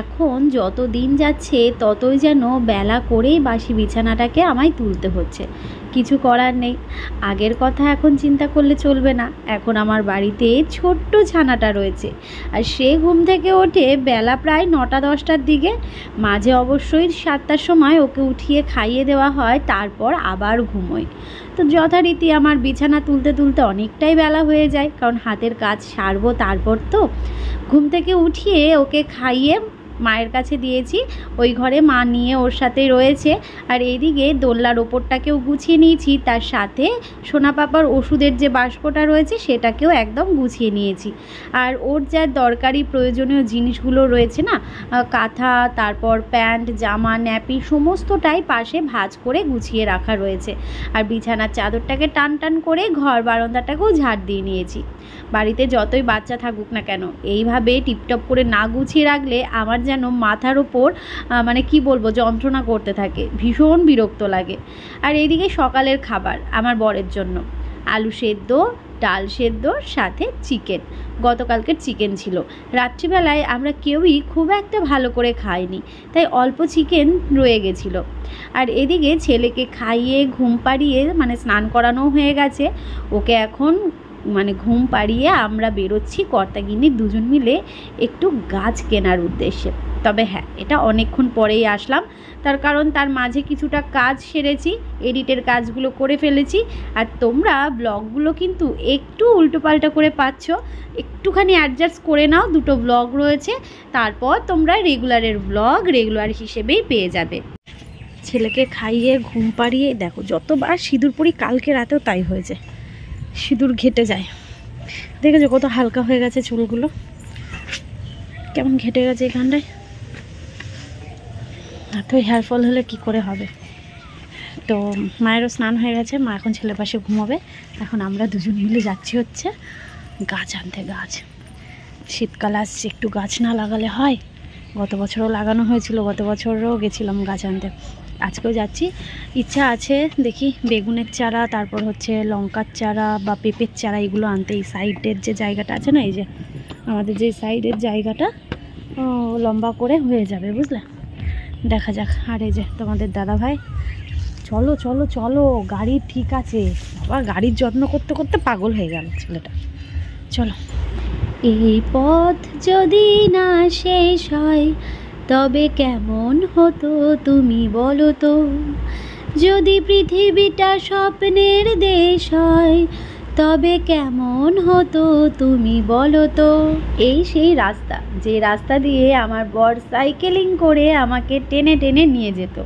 এখন যত দিন যাচ্ছে ততই যেন বেলা করেই বাসি বিছানাটাকে আমায় তুলতে হচ্ছে। কিছু করার নেই, আগের কথা এখন চিন্তা করলে চলবে না। এখন আমার বাড়িতে ছোট্ট ছানাটা রয়েছে, আর সে ঘুম থেকে ওঠে বেলা প্রায় 9টা-10টার দিকে। মাঝে অবশ্যই 7টার সময় ওকে উঠিয়ে খাইয়ে দেওয়া হয়, তারপর আবার ঘুমোয়। তো যথারীতি আমার বিছানা তুলতে তুলতে অনেকটাই বেলা হয়ে যায়, কারণ হাতের কাজ সারবো তারপর। তো ঘুম থেকে উঠিয়ে ওকে খাইয়ে মায়ের কাছে দিয়েছি, ওই ঘরে মা নিয়ে ওর সাথে রয়েছে। আর এইদিকে দোলনার ওপরটাকেও গুছিয়ে নিয়েছি, তার সাথে সোনা পাপার ওষুধের যে বাস্কটা রয়েছে সেটাকেও একদম গুছিয়ে নিয়েছি। আর ওর যা দরকারি প্রয়োজনীয় জিনিসগুলো রয়েছে না, কাঁথা, তারপর প্যান্ট, জামা, ন্যাপি, সমস্তটাই পাশে ভাঁজ করে গুছিয়ে রাখা রয়েছে। আর বিছানার চাদরটাকে টান টান করে ঘর বারান্দাটাকেও ঝাড় দিয়ে নিয়েছি। বাড়িতে যতই বাচ্চা থাকুক না কেন, এইভাবে টিপটপ করে না গুছিয়ে রাখলে আমার যেন মাথার ওপর মানে কি বলবো, যন্ত্রণা করতে থাকে, ভীষণ বিরক্ত লাগে। আর এইদিকে সকালের খাবার আমার বরের জন্য আলু সেদ্ধ, ডাল সেদ্ধ, সাথে চিকেন। গতকালকের চিকেন ছিল। রাত্রিবেলায় আমরা কেউই খুব একটা ভালো করে খাইনি, তাই অল্প চিকেন রয়ে গেছিলো। আর এদিকে ছেলেকে খাইয়ে ঘুম পাড়িয়ে মানে স্নান করানো হয়ে গেছে। ওকে এখন মানে ঘুম পাড়িয়ে আমরা বেরোচ্ছি কর্তাগিন্নি দুজন মিলে একটু গাছ কেনার উদ্দেশ্যে। তবে হ্যাঁ, এটা অনেকক্ষণ পরেই আসলাম, তার কারণ তার মাঝে কিছুটা কাজ সেরেছি, এডিটের কাজগুলো করে ফেলেছি। আর তোমরা ব্লগগুলো কিন্তু একটু উল্টোপাল্টা করে পাচ্ছ, একটুখানি অ্যাডজাস্ট করে নাও। দুটো ব্লগ রয়েছে, তারপর তোমরা রেগুলারের ব্লগ রেগুলার হিসেবেই পেয়ে যাবে। ছেলেকে খাইয়ে ঘুম পাড়িয়ে দেখো, যতবার সিঁদুর পরি, কালকে রাতেও তাই হয়েছে, সিঁদুর ঘেটে যায়। দেখেছো কত হালকা হয়ে গেছে চুলগুলো, কেমন ঘেটে গেছে এখানটায়। এত হেয়ার ফল হলে কি করে হবে। তো মায়েরও স্নান হয়ে গেছে, মা এখন ছেলের পাশে ঘুমাবে। এখন আমরা দুজন মিলে যাচ্ছি হচ্ছে গাছ আনতে। গাছ, শীতকাল আসছে, একটু গাছ না লাগালে হয়। গত বছরও লাগানো হয়েছিল, গত বছরও গেছিলাম গাছ আনতে, আজকেও যাচ্ছি। ইচ্ছা আছে দেখি বেগুনের চারা, তারপর হচ্ছে লঙ্কার চারা বা পেঁপের চারা, এগুলো আনতে। এই সাইডের যে জায়গাটা আছে না, এই যে আমাদের যে সাইডের জায়গাটা লম্বা করে হয়ে যাবে, বুঝলে, দেখা যাক। আর এই যে তোমাদের দাদা ভাই, চলো চলো চলো, গাড়ি ঠিক আছে। আবার গাড়ির যত্ন করতে করতে পাগল হয়ে গেল ছেলেটা। চলো। এই পথ যদি না শেষ হয় তবে কেমন হতো তুমি বলো তো, যদি পৃথিবীটা স্বপ্নের দেশ হয় তবে কেমন হতো তুমি বলো তো। এই সেই রাস্তা, যে রাস্তা দিয়ে আমার বর সাইকেলিং করে আমাকে টেনে টেনে নিয়ে যেত।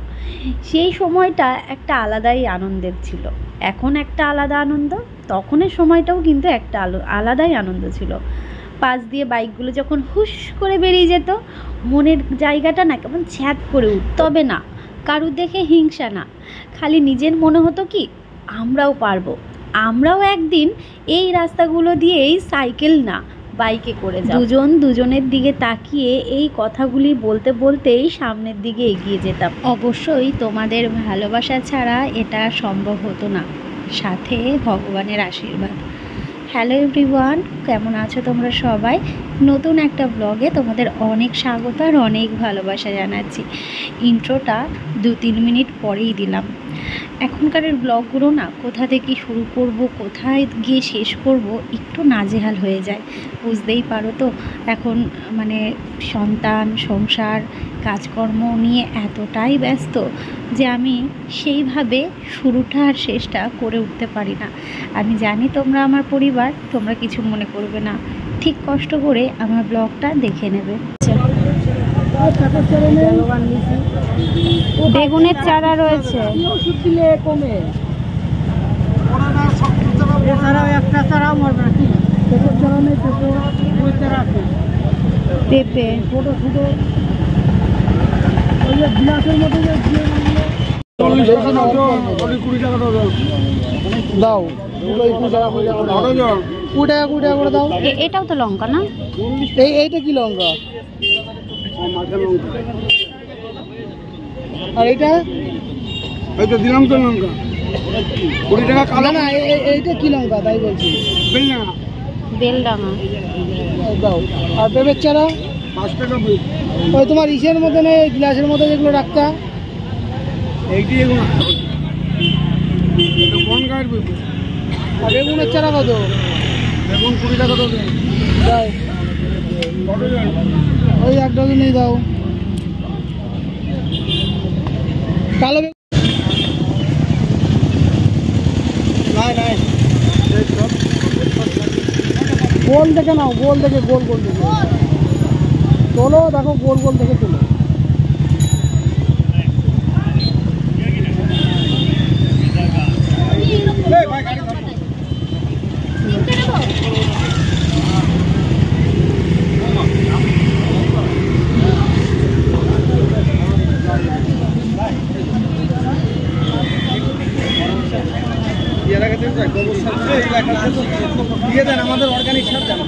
সেই সময়টা একটা আলাদাই আনন্দের ছিল। এখন একটা আলাদা আনন্দ, তখনের সময়টাও কিন্তু একটা আলাদাই আনন্দ ছিল। পাশ দিয়ে বাইকগুলো যখন হুশ করে বেরিয়ে যেত, মনের জায়গাটা না কেমন ছ্যাদ করে উঠত। তবে না, কারুর দেখে হিংসা না, খালি নিজের মনে হতো কি আমরাও পারবো, আমরাও একদিন এই রাস্তাগুলো দিয়েই সাইকেল না বাইকে করে যাব। দুজন দুজনের দিকে তাকিয়ে এই কথাগুলি বলতে বলতেই সামনের দিকে এগিয়ে যেতাম। অবশ্যই তোমাদের ভালোবাসা ছাড়া এটা সম্ভব হতো না, সাথে ভগবানের আশীর্বাদ। হ্যালো এভরিওয়ান, কেমন আছো তোমরা সবাই? নতুন একটা ব্লগে তোমাদের অনেক স্বাগত আর অনেক ভালোবাসা জানাচ্ছি। ইন্ট্রোটা 2-3 মিনিট পরেই দিলাম। এখনকারের ব্লগগুলো না কোথা থেকে শুরু করব, কোথায় গিয়ে শেষ করব, একটু নাজেহাল হয়ে যায়। বুঝতেই পারো তো, এখন মানে সন্তান, সংসার, কাজকর্ম নিয়ে এতটাই ব্যস্ত যে আমি সেইভাবে শুরুটা আর শেষটা করে উঠতে পারি না। আমি জানি তোমরা আমার পরিবার, তোমরা কিছু মনে করবে না, ঠিক কষ্ট করে আমার ব্লগটা দেখে নেবে। বেগুনের চারা রয়েছে, পেঁপে, দাও, এটাও তো লঙ্কা না? এইটা কি লঙ্কা? আর এইটা এইটা দিলাম তো লঙ্কা 20 টাকা কালো না। এইটা কি লঙ্কা তাই বলছি? বেলডাঙা। বেলডাঙা দাও। আর পেঁপের চারা 5 টাকা পিস। ওই তোমার ইসের মধ্যে নেই, গ্লাসের মধ্যে যেগুলো রাখতা, এইটি এগুলো এটা কোন গায়ের পিস? আর বেগুনের চারা কত? বেগুন 20 টাকা দাও। দাও, কত দেন? ওই 1 ডজনই দাও। কালো বেগুন নাই গোল দেখে নাও, গোল দেখে, গোল গোল দেখে তোলো, দেখো গোল গোল দেখে তোলো। এই ভাই গাড়ি ধর। দিয়ে দেন আমাদের অর্গানিক সার দেন।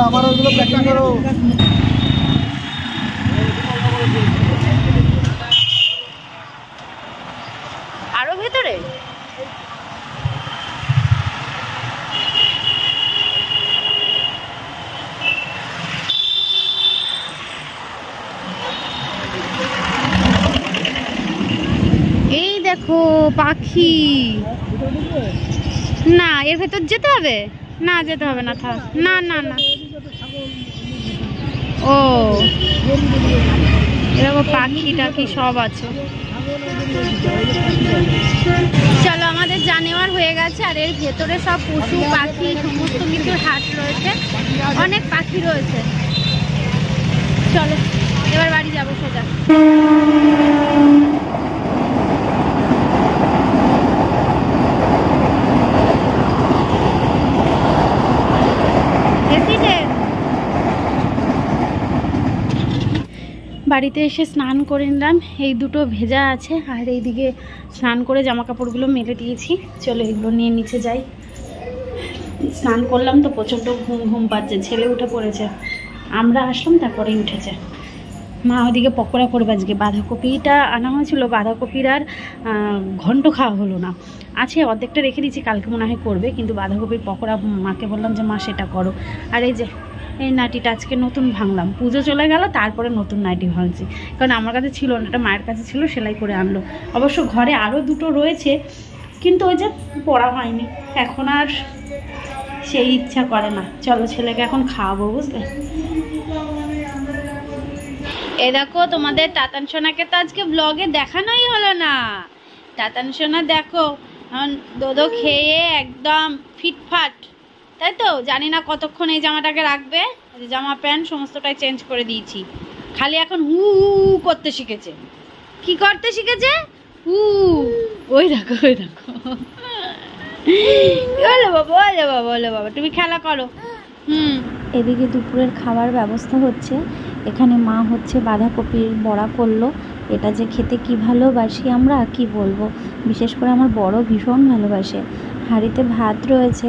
আমার ওইগুলো প্যাকিং করো। আরো ভেতরে এই দেখো পাখি। না এর ভেতর যেতে হবে না, যেতে হবে না, থাক না না না। ও এরকম পাখি টাখি সব আছে। চলো আমাদের যা নেওয়ার হয়ে গেছে। আর এর ভেতরে সব পশু পাখি সমস্ত কিছুর হাট রয়েছে, অনেক পাখি রয়েছে। চলো এবার বাড়ি যাবো সোজা। বাড়িতে এসে স্নান করে নিলাম, এই দুটো ভেজা আছে আর এইদিকে স্নান করে জামা কাপড়গুলো মেলে দিয়েছি। চলো এগুলো নিয়ে নিচে যাই। স্নান করলাম তো প্রচণ্ড ঘুম ঘুম পাচ্ছে, ছেলে উঠে পড়েছে, আমরা আসলাম তারপরেই উঠেছে। মা ওদিকে পকোড়া করবে আজকে। বাঁধাকপিটা আনা হয়েছিল, বাঁধাকপির আর ঘন্ট খাওয়া হলো না, আছে অর্ধেকটা রেখে দিয়েছি, কালকে মনে হয় করবে। কিন্তু বাঁধাকপির পকোড়া মাকে বললাম যে মা সেটা করো। আর এই যে এই নাইটিটা আজকে নতুন ভাঙলাম, পুজো চলে গেল তারপরে নতুন নাইটি ভাঙছি, কারণ আমার কাছে ছিল না, এটা মায়ের কাছে ছিল, সেলাই করে আনলো। অবশ্য ঘরে আরও দুটো রয়েছে, কিন্তু ওই যে পরা হয়নি, এখন আর সেই ইচ্ছা করে না। চলো ছেলেকে এখন খাওয়াবো, বুঝলে। এ দেখো তোমাদের তাতান সোনাকে তো আজকে ব্লগে দেখানোই হলো না। তাতান সোনা দেখো দোদো খেয়ে একদম ফিটফাট, তাই তো। জানি না কতক্ষণ এই জামাটাকে রাখবে, জামা প্যান্ট সমস্তটাই চেঞ্জ করে দিয়েছি। খালি এখন হু হু করতে শিখেছে। কি করতে শিখেছে? হু। ওই দেখো ওই দেখো, বলো বাবা, বলো বাবা, বলো বাবা, তুমি খেলা করো। এদিকে দুপুরের খাবার ব্যবস্থা হচ্ছে। এখানে মা হচ্ছে বাঁধাকপির বড়া করলো। এটা যে খেতে কি ভালোবাসি আমরা, কি বলবো। বিশেষ করে আমার বড় ভীষণ ভালোবাসে। হাঁড়িতে ভাত রয়েছে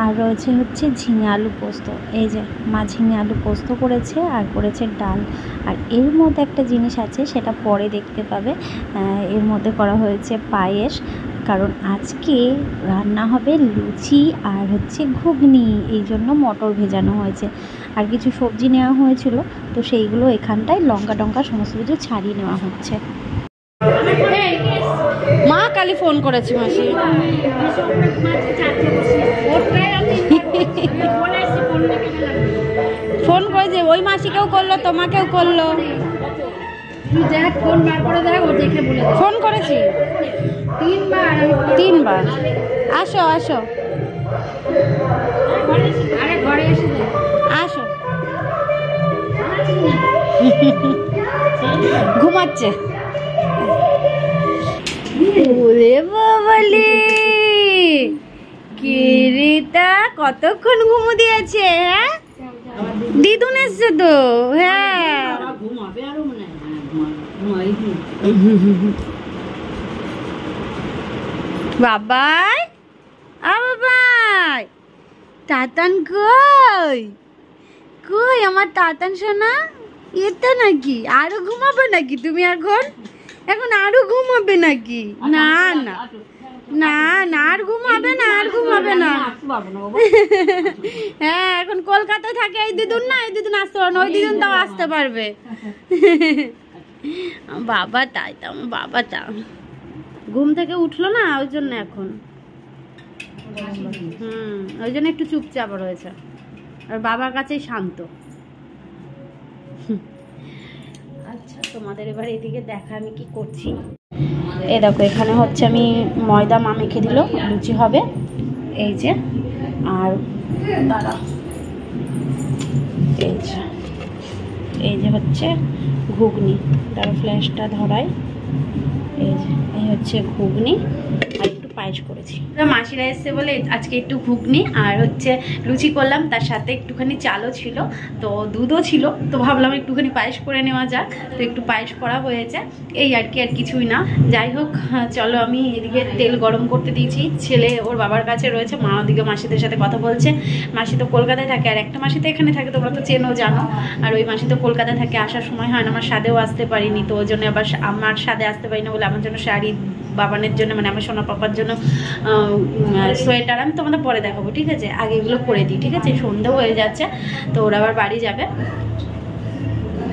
আর রয়েছে হচ্ছে ঝিঙে আলু পোস্ত। এই যে মা ঝিঙে আলু পোস্ত করেছে আর করেছে ডাল। আর এর মধ্যে একটা জিনিস আছে, সেটা পরে দেখতে পাবে। এর মধ্যে করা হয়েছে পায়েস, কারণ আজকে রান্না হবে লুচি আর হচ্ছে ঘুগনি, এই জন্য মটর ভেজানো হয়েছে। আর কিছু সবজি নেওয়া হয়েছিল, তো সেইগুলো এখানটায় লঙ্কা টঙ্কা সমস্ত কিছু ছাড়িয়ে নেওয়া হচ্ছে। মা কালি ফোন করেছি মাসি, ফোন করেছে, ওই মাসিকেও করলো, তোমাকেও করলো। ফোন করেছি 3বার। আসো আসো আসো, ঘুমাচ্ছে। ওরে বাবালে, কিরিতা কতক্ষণ ঘুমো দিয়েছে? হ্যাঁ দিদুন এসছে তো। হ্যাঁ বাবাই, বাবাই, তাতান কই কই আমার তাতান সোনা? এটা নাকি আরো ঘুমাবে নাকি তুমি? এখন এখন আরো ঘুমাবে নাকি? না না না না আর ঘুমাবে না, আর ঘুমাবে না। হ্যাঁ এখন কলকাতায় থাকে এই দিদুন, না এই দিদুন আসতে পারবে না, ওই দিদুন তাও আসতে পারবে। বাবাটা এটা আমার বাবাটা ঘুম থেকে উঠলো না ওই জন্য এখন, ওই জন্য একটু চুপচাপ রয়েছে, আর বাবার কাছেই শান্ত। আচ্ছা তোমাদের এবার এদিকে দেখা আমি কি করছি। এই দেখো এখানে হচ্ছে আমি ময়দা মা মেখে দিল, লুচি হবে এই যে, আর দাঁড়া এই যে হচ্ছে ঘুগনি, তার ফ্ল্যাশটা ধরায়, এই হচ্ছে ঘুগনি, আর একটু পায়েস করেছি। মাসিরা এসছে বলে আজকে একটু ঘুগনি আর হচ্ছে লুচি করলাম, তার সাথে একটুখানি চালও ছিল, তো দুধও ছিল, তো ভাবলাম একটুখানি পায়েস করে নেওয়া যাক, তো একটু পায়েস করা হয়েছে এই আর কি, আর কিছুই না। যাই হোক চলো আমি এদিকে তেল গরম করতে দিয়েছি, ছেলে ওর বাবার কাছে রয়েছে, মা ওদিকে মাসিদের সাথে কথা বলছে। মাসি তো কলকাতায় থাকে, আর একটা মাসি তো এখানে থাকে, তোমরা তো চেনো জানো, আর ওই মাসি তো কলকাতায় থাকে, আসার সময় হয় না, আমার সাদেও আসতে পারিনি, তো ওই জন্য আবার আমার সাদে আসতে পারি না বলে আমার জন্য শাড়ি, বাবানের জন্য মানে আমার সোনা পাপার জন্য সোয়েটার, আমি তোমাদের পরে দেখাবো ঠিক আছে, আগে এগুলো করে দিই ঠিক আছে, সন্ধ্যাও হয়ে যাচ্ছে, তো ওরা আবার বাড়ি যাবে।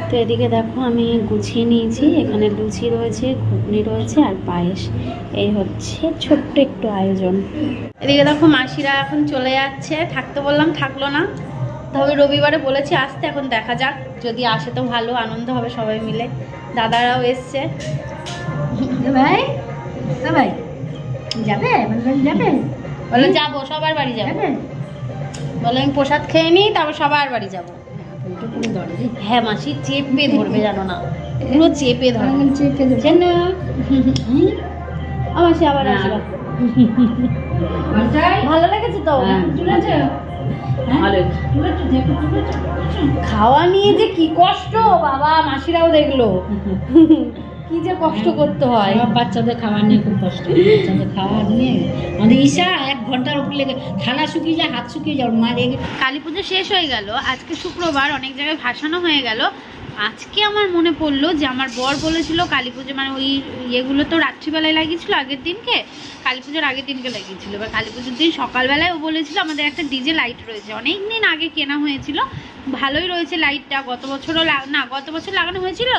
তো এদিকে দেখো আমি গুছিয়ে নিয়েছি, এখানে লুচি রয়েছে, ঘুগনি রয়েছে আর পায়েস, এই হচ্ছে ছোট্ট একটু আয়োজন। এদিকে দেখো মাসিরা এখন চলে যাচ্ছে, থাকতে বললাম থাকলো না, তবে রবিবারে বলেছি আসতে, এখন দেখা যাক, যদি আসে তো ভালো, আনন্দ হবে সবাই মিলে। দাদারাও এসছে। ভাই ভাই যাবে, যাবে বলো যাবো, সবার বাড়ি যাবে, বলো আমি প্রসাদ খেয়ে নিই তারপর সবার বাড়ি যাবো। হ্যাঁ মাসি চেপে ধরবে জানো না, পুরো চেপে ধরবে, চেপে ধরবে না মাসি, আবার আসবে। ভালো লেগেছে তো, খাওয়া নিয়ে যে কি কষ্ট বাবা, মাসিরাও দেখলো কি যে কষ্ট করতে হয়, বাচ্চাদের খাওয়া নিয়ে খুব কষ্ট, বাচ্চাদের খাওয়া নিয়ে আমাদের ঈশা 1 ঘন্টার উপর লেগে, থালা শুকিয়ে যায়, হাত শুকিয়ে যায়, মা লেগে। কালী পুজো শেষ হয়ে গেল, আজকে শুক্রবার, অনেক জায়গায় ভাসানো হয়ে গেল। আজকে আমার মনে পড়লো যে আমার বর বলেছিল কালী পুজো মানে ওই ইয়েগুলো তো রাত্রিবেলায় লাগিয়েছিল, আগের দিনকে কালী পুজোর আগের দিনকে লাগিয়েছিল, এবার কালী পুজোর দিন সকালবেলায় ও বলেছিল আমাদের একটা ডিজে লাইট রয়েছে, অনেক দিন আগে কেনা হয়েছিল, ভালোই রয়েছে লাইটটা, গত বছরও না গত বছর লাগানো হয়েছিল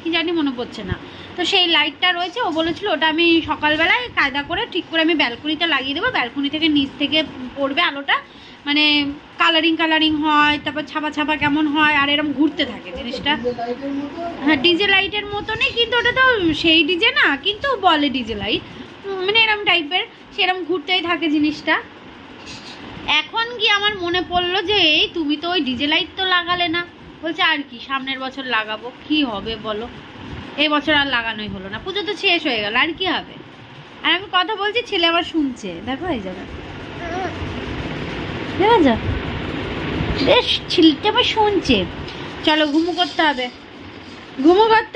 কি জানি মনে পড়ছে না, তো সেই লাইটটা রয়েছে, ও বলেছিল ওটা আমি সকালবেলায় কায়দা করে ঠিক করে আমি ব্যালকনিতে লাগিয়ে দেবো, ব্যালকনি থেকে নিচ থেকে পড়বে আলোটা, মানে কালারিং হয়, তারপর ছাপা ছাপা কেমন হয়, আর এরকম ঘুরতে থাকে জিনিসটা। হ্যাঁ ডিজে লাইটের মতনই, কিন্তু ওটা তো সেই ডিজে না, কিন্তু বলে ডিজে লাইট, মানে এরম টাইপের, সেরকম ঘুরতেই থাকে জিনিসটা। এখন কি আমার মনে পড়লো যে এই তুমি তো ওই ডিজে লাইট তো লাগালে না, বলছে আর কি সামনের বছর লাগাবো, কি হবে বলো, এই বছর আর লাগানোই হলো না, পুজো তো শেষ হয়ে গেল, আর কি হবে। আর আমি কথা বলছি, ছেলে আবার শুনছে, দেখো এই জায়গা বেশ ছেলেটা আবার শুনছে। চলো ঘুমো করতে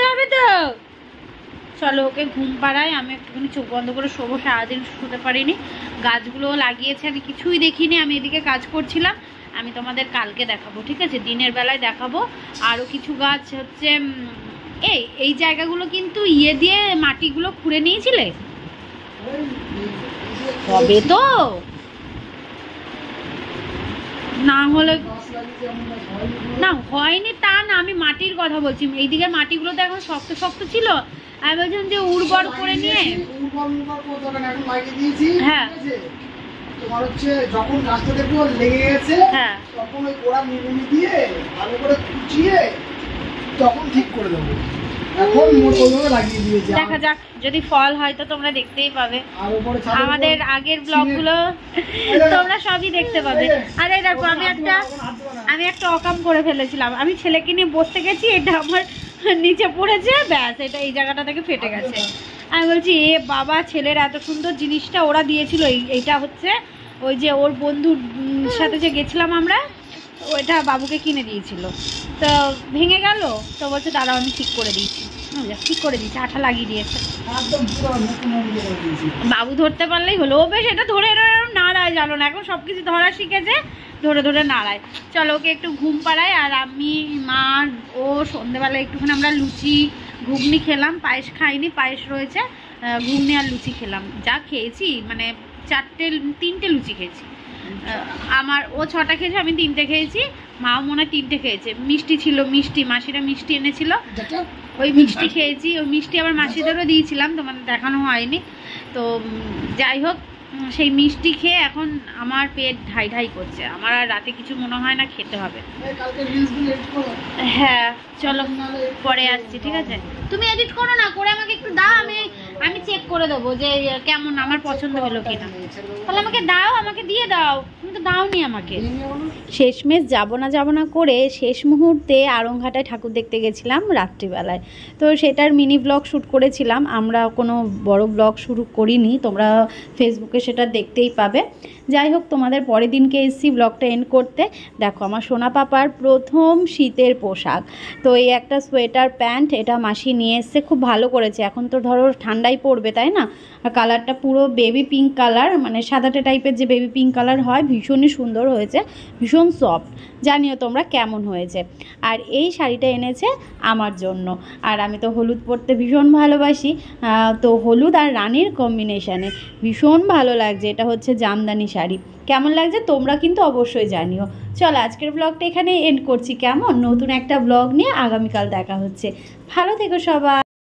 হবে তো, চলো ওকে ঘুম পাড়ায়, আমি একটুখানি চোখ বন্ধ করে শোবো, সারাদিন শুতে পারিনি, গাছগুলোও লাগিয়েছে আমি কিছুই দেখিনি, আমি এদিকে কাজ করছিলাম, আমি তোমাদের কালকে দেখাবো ঠিক আছে, দিনের বেলায় দেখাবো। আরও কিছু গাছ হচ্ছে এই জায়গাগুলো কিন্তু ইয়ে দিয়ে মাটিগুলো খুঁড়ে নিয়েছিলে, হবে তো না হলে না হয়নি তা না, আমি মাটির কথা বলছি, এইদিকে মাটিগুলো তো এখন শক্ত শক্ত ছিল, আমি বলছিলাম যে উর্বর করে নিয়ে, হ্যাঁ তোমার হচ্ছে যখন গাছটা দেখবো লেগে গেছে, হ্যাঁ তখন ওই গোড়া নিড়ুনি দিয়ে ভালো করে কুচিয়ে তখন ঠিক করে দেবো, এখন ওইভাবে লাগিয়ে দিয়েছি, দেখা যাক যদি ফল হয় তো তোমরা দেখতেই পাবে, আমাদের আগের ব্লগগুলো তোমরা সবই দেখতে পাবে। আরে দেখো আমি একটা অকাম করে ফেলেছিলাম, আমি ছেলেকে নিয়ে বসতে গেছি, এটা আমার নিচে পড়েছে, ব্যাস এটা এই জায়গাটা থেকে ফেটে গেছে, আমি বলছি এ বাবা ছেলের এত সুন্দর জিনিসটা ওরা দিয়েছিল, এইটা হচ্ছে ওই যে ওর বন্ধুর সাথে যে গেছিলাম আমরা, ওইটা বাবুকে কিনে দিয়েছিল, তো ভেঙে গেল, তো বলছে দাঁড়াও আমি ঠিক করে দিয়েছি, ঠিক করে দিয়েছি, আঠা লাগিয়ে দিয়েছে, বাবু ধরতে পারলেই হলো, ও বেশ এটা ধরে নাড়ায় জানো না, এখন সব কিছু ধরা শিখেছে, ধরে ধরে নাড়ায়। চলো ওকে একটু ঘুম পাড়ায়, আর আমি মা ও সন্ধ্যেবেলা একটুখানি আমরা লুচি ঘুগনি খেলাম, পায়েস খাইনি, পায়েস রয়েছে, ঘুগনি আর লুচি খেলাম। যা খেয়েছি মানে 3টে লুচি খেয়েছি। ও 6টা খেয়েছে, আমি 3টে খেয়েছি, মাও মনে হয় 3টে খেয়েছে। মিষ্টি ছিল, মিষ্টি মাসিরা মিষ্টি এনেছিল, ওই মিষ্টি খেয়েছি। ওই মিষ্টি আবার মাসিদেরও দিয়েছিলাম, তোমাদের দেখানো হয়নি। তো যাই হোক, সেই মিষ্টি খেয়ে এখন আমার পেট ঢাই ঢাই করছে। আমার আর রাতে কিছু মনে হয় না, খেতে হবে। হ্যাঁ চলো পরে আসছি, ঠিক আছে? তুমি এডিট করো না, করে আমাকে একটু দাও, আমি চেক করে দেবো যে কেমন আমার পছন্দ হলো কিনা। তাহলে আমাকে দাও, আমাকে দিয়ে দাও, তুমি তো দাওনি আমাকে। শেষমেশ যাবো না করে শেষ মুহূর্তে আড়ংঘাটায় ঠাকুর দেখতে গেছিলাম রাত্রিবেলায়। তো সেটার মিনি ব্লগ শ্যুট করেছিলাম, আমরা কোনো বড় ব্লগ শুরু করিনি, তোমরা ফেসবুকে সেটা দেখতেই পাবে। যাই হোক, তোমাদের পরের দিনকে এসছি ব্লগটা এন্ড করতে। দেখো আমার সোনা পাপার প্রথম শীতের পোশাক, তো এই একটা সোয়েটার প্যান্ট, এটা মাসি নিয়ে এসছে, খুব ভালো করেছে। এখন তো ধরো ঠান্ডাই পড়বে, তাই না? আর কালারটা পুরো বেবি পিঙ্ক কালার, মানে সাদাটে টাইপের যে বেবি পিঙ্ক কালার হয়, ভীষণই সুন্দর হয়েছে, ভীষণ সফট। জানিও তোমরা কেমন হয়েছে। আর এই শাড়িটা এনেছে আমার জন্য, আর আমি তো হলুদ পরতে ভীষণ ভালোবাসি, তো হলুদ আর রানীর কম্বিনেশানে ভীষণ ভালো লাগছে। এটা হচ্ছে জামদানি শাড়ি। কেমন লাগছে তোমরা কিন্তু অবশ্যই জানিও। চলো আজকের ব্লগটা এখানে এন্ড করছি, কেমন? নতুন একটা ব্লগ নিয়ে আগামীকাল দেখা হচ্ছে। ভালো থেকো সবাই।